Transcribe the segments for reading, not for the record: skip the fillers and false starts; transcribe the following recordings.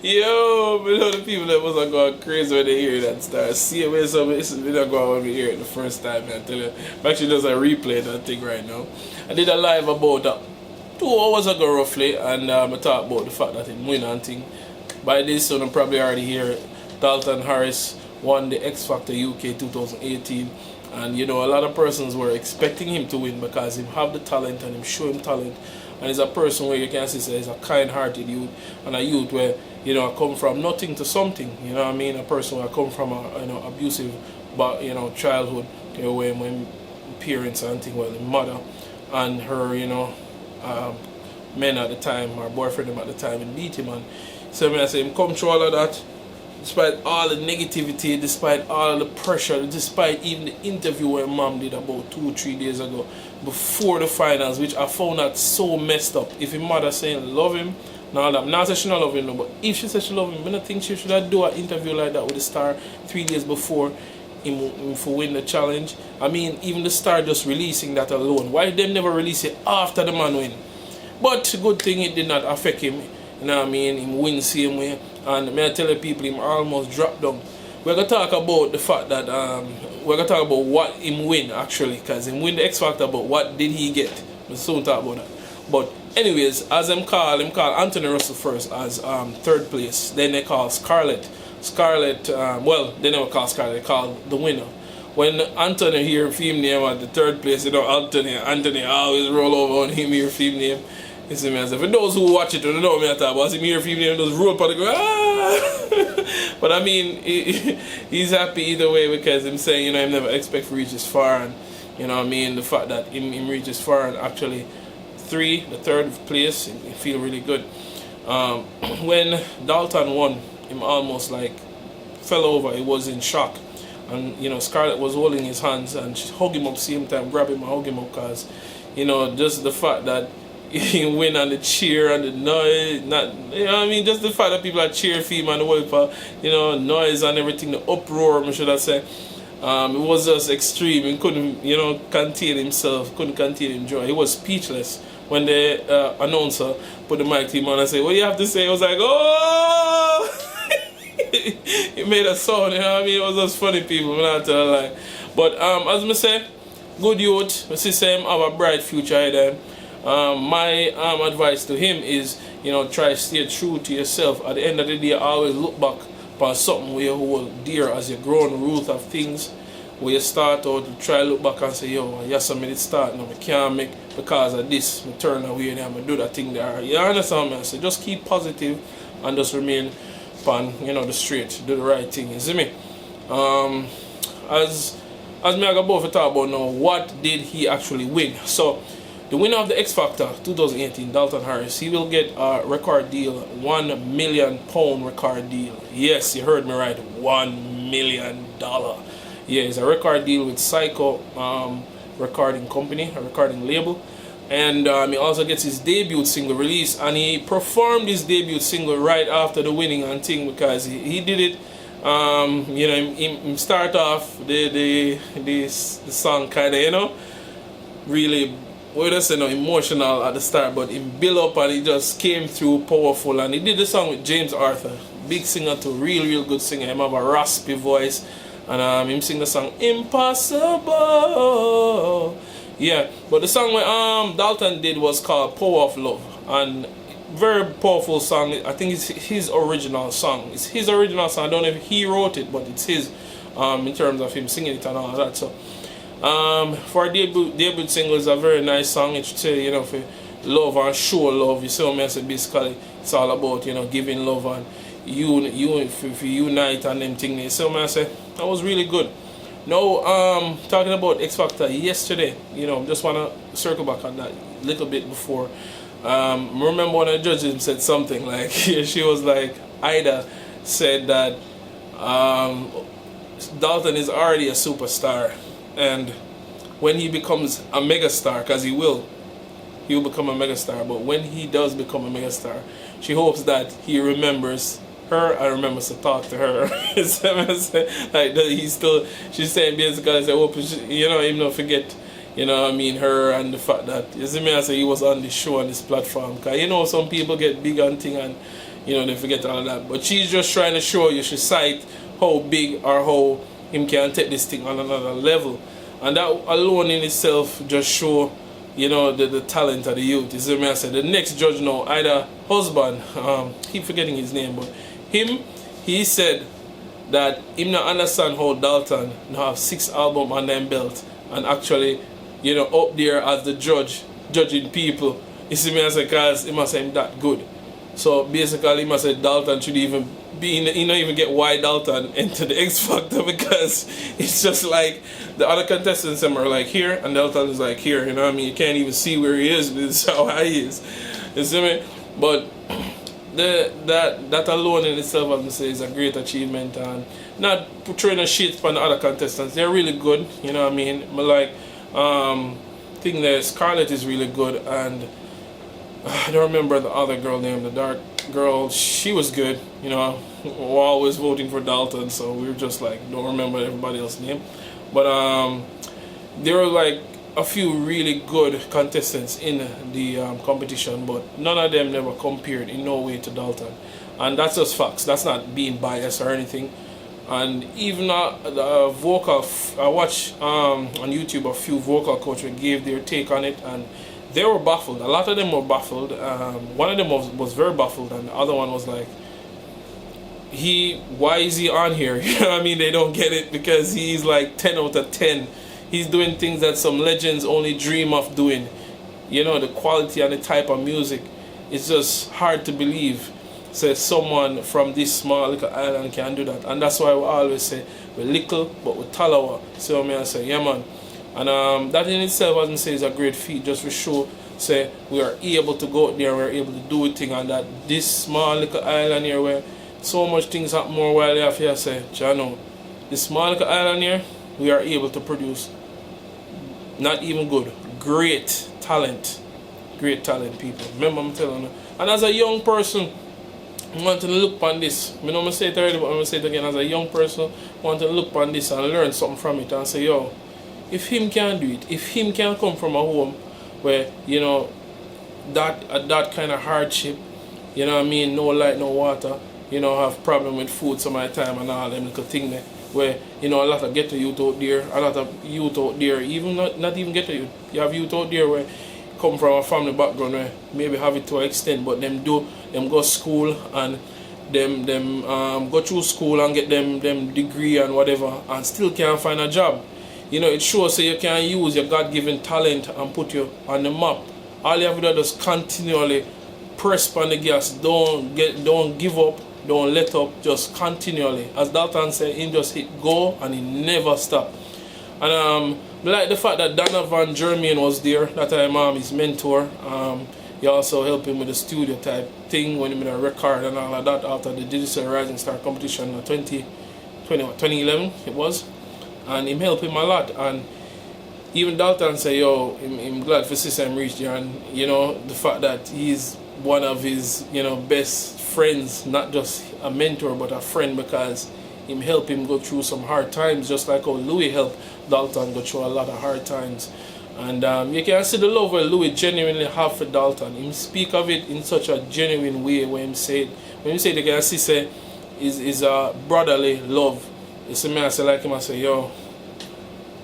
Yo, but you know the people that wasn't going crazy when they hear that start. See it, so it's not going when we hear it the first time, man. I tell you, I'm actually just a replay that thing right now. I did a live about 2 hours ago roughly, and I talked about the fact that it win and thing. By this soon, I'm probably already here. Dalton Harris won the X Factor UK 2018, and you know a lot of persons were expecting him to win because he have the talent and him show him talent. And he's a person where you can see he's a kind-hearted youth, and a youth where, you know, I come from nothing to something, you know what I mean? A person where I come from a, you know, abusive, but, you know, childhood, you know, where my parents and thing, well, the mother and her, you know, men at the time, or boyfriend at the time, and beat him. And so when I say him come through all of that, despite all the negativity, despite all the pressure, despite even the interview where mom did about 2-3 days ago before the finals, which I found that so messed up. If his mother saying love him, now that I'm not saying she not love him, no, but if she said she love him, I don't think she should have do an interview like that with the star 3 days before him for win the challenge. I mean, even the star just releasing that alone. Why them never release it after the man win? But good thing it did not affect him. You know what I mean? Him win same way. And may I tell the people him almost dropped down. We're gonna talk about the fact that we're gonna talk about what him win actually, because him win the X Factor, but what did he get? We'll soon talk about that. But anyways, as him call Anthony Russell first as 3rd place. Then they call Scarlett, well, they never call Scarlett, they call the winner. When Anthony hear film name at the 3rd place, you know, Anthony always roll over on him hear film name. You see me as for those who watch it, don't know me at all, but I see me hear film name, just roll up and go, ah! But I mean, he's happy either way because him saying, you know, him never expect to reach this far, and you know what I mean, the fact that him reach this far and actually the 3rd place, he feel really good. When Dalton won, him almost like fell over. He was in shock, and you know Scarlett was holding his hands and she hugged him up same time, grab him and hug him up, because you know just the fact that he win and the cheer and the noise, not, you know what I mean, just the fact that people are cheering for him and the whole, you know, noise and everything, the uproar, I should have said. It was just extreme. He couldn't, you know, contain himself, couldn't contain his joy. He was speechless when the announcer put the mic to him on and said, "What do you have to say?" He was like, "Oh!" It made a sound, you know what I mean? It was just funny, people, I'm not telling a lie. But as I say, good youth, I see him have a bright future ahead of him. My advice to him is, you know, try to stay true to yourself. At the end of the day, always look back upon something where you hold dear as you grow on the root of things. Where you start out to try to look back and say, yo, yes, I made it start, now I can't make because of this, I turn away and I'm going to do that thing there. You understand me? So just keep positive and just remain upon, you know, the straight, do the right thing, you see me? As me I got both to talk about now, what did he actually win? So the winner of the X Factor 2018, Dalton Harris, he will get a record deal, £1 million record deal. Yes, you heard me right, $1 million. Yeah, it's a record deal with Syco recording company, a recording label. And he also gets his debut single released, and he performed his debut single right after the winning and thing, because he did it. You know, he start off the song kind of, you know, really, we just say, no, emotional at the start, but he built up and he just came through powerful. And he did the song with James Arthur, big singer too, real good singer. He have a raspy voice, and him sing the song Impossible. Yeah, but the song what Dalton did was called Power of Love, and very powerful song. I think it's his original song. It's his original song. I don't know if he wrote it, but it's his in terms of him singing it and all that. So for a debut single, is a very nice song. It should say, you know, for love and show love. You see what I say? Basically, it's all about, you know, giving love and for unite and them things. You see what I say? That was really good. Now, talking about X Factor yesterday, you know, just want to circle back on that a little bit before. Remember one of the judges said something like, she was like, Ida said that Dalton is already a superstar, and when he becomes a megastar, because he'll become a megastar, but when he does become a megastar, she hopes that he remembers her and remembers to talk to her. Like she's saying basically, I hope, you know, him not forget You know what I mean? Her and the fact that, you see me, I say he was on the show on this platform. Because you know, some people get big on thing and, you know, they forget all of that. But she's just trying to show you, she cite how big or how him can take this thing on another level. And that alone in itself just show, you know, the talent of the youth. You see me, I say the next judge now, either husband, keep forgetting his name, but him, he said that him not understand how Dalton now have 6 albums on them belt and actually, you know, up there as the judge, judging people. You see me, I say, cause he must say him that good. So basically, he must say Dalton should even be in, you know, even get why Dalton into the X Factor, because it's just like the other contestants are like here and Dalton is like here. You know what I mean? You can't even see where he is. This is how high he is. You see me? But that alone in itself, I would say, is a great achievement, and not portraying a shit from the other contestants. They're really good. You know what I mean? But like, thing there, Scarlett is really good, and I don't remember the other girl name, the dark girl. She was good, you know. We're always voting for Dalton, so we were just like, don't remember everybody else's name. But there were like a few really good contestants in the competition, but none of them never compared in no way to Dalton. And that's just facts. That's not being biased or anything. And even the vocal, I watched on YouTube a few vocal coaches gave their take on it, and they were baffled. A lot of them were baffled. One of them was very baffled, and the other one was like, why is he on here? You know what I mean? They don't get it, because he's like 10 out of 10. He's doing things that some legends only dream of doing. You know, the quality and the type of music, it's just hard to believe. So someone from this small little island can do that. And that's why we always say, we're little, but we're talawa. So I say, yeah man. And that in itself, I would say, is a great feat, just for show, say, we are able to go out there, we're able to do a thing on that this small little island here where so much things happen more while you have here, say, Jano, this small little island here, we are able to produce not even good, great talent people. Remember I'm telling you. And as a young person, I want to look on this. I know I say it already, but I'm going to say it again. As a young person, I want to look on this and learn something from it and say, yo, if him can do it, if him can come from a home where, you know, that kind of hardship, you know what I mean, no light, no water, you know, have problem with food some of the time and all them little thing there, where, you know, a lot of ghetto youth out there, a lot of youth out there, even not even ghetto youth, you have youth out there where come from a family background where maybe have it to an extent, but them go school and them go through school and get them degree and whatever, and still can't find a job. You know, it shows so you can use your God-given talent and put you on the map. All you have to do is continually press on the gas. Don't give up, don't let up, just continually. As Dalton said, he just hit go and he never stop. And I like the fact that Donovan Germain was there, that time his mentor. He also helped him with the studio type thing when he made a record and all of that after the Digital Rising Star competition in 2011 it was. And him helped him a lot, and even Dalton say, yo, I'm glad for system reached there, and you know, the fact that he's one of his, you know, best friends, not just a mentor but a friend, because him help him go through some hard times, just like how Louis helped Dalton go through a lot of hard times. And you can see the love where Louis genuinely have for Dalton. Him speak of it in such a genuine way when him say the can see say is a brotherly love. You see me, I say like him, I say, yo,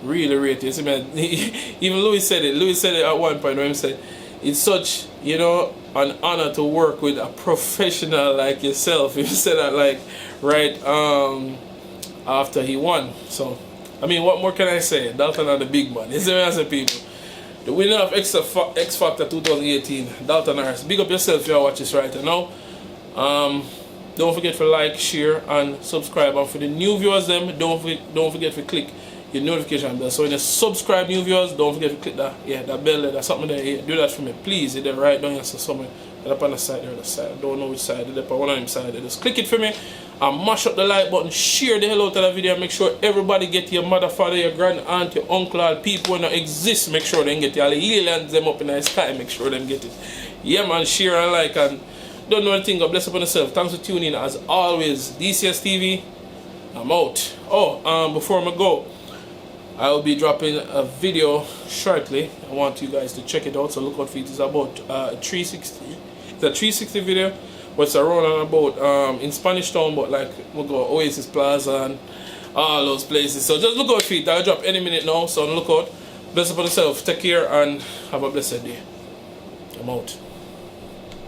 really rate it. You see me, even Louis said it. Louis said it at one point when he said, it's such, you know, an honor to work with a professional like yourself. He said that like right after he won. So, I mean, what more can I say? Dalton are the big man. You see me, I say, people. The winner of X Factor 2018, Dalton Harris. Big up yourself if you watch this right now. Don't forget to like, share, and subscribe. And for the new viewers, them don't forget to click your notification bell. So when you subscribe, new viewers, don't forget to click that bell there. That's something there. Yeah, do that for me, please. It's right down here, so somewhere. Up on the side there, the side. I don't know which side. It's on one of them side. Just click it for me and mash up the like button. Share the hell out of the video. Make sure everybody get your mother, father, your grand aunt, your uncle, all people when they exist. Make sure they get your aliens them up in the sky. Make sure them get it. Yeah, man. Share and like and. Don't know anything, God bless upon yourself. Thanks for tuning in as always. DCS TV, I'm out. Oh, before I go, I will be dropping a video shortly. I want you guys to check it out, so look out for it. It's about 360. It's a 360 video, but it's around and about in Spanish Town, but like we'll go Oasis Plaza and all those places. So just look out for it. I'll drop any minute now, so look out. Bless up on yourself, take care, and have a blessed day. I'm out.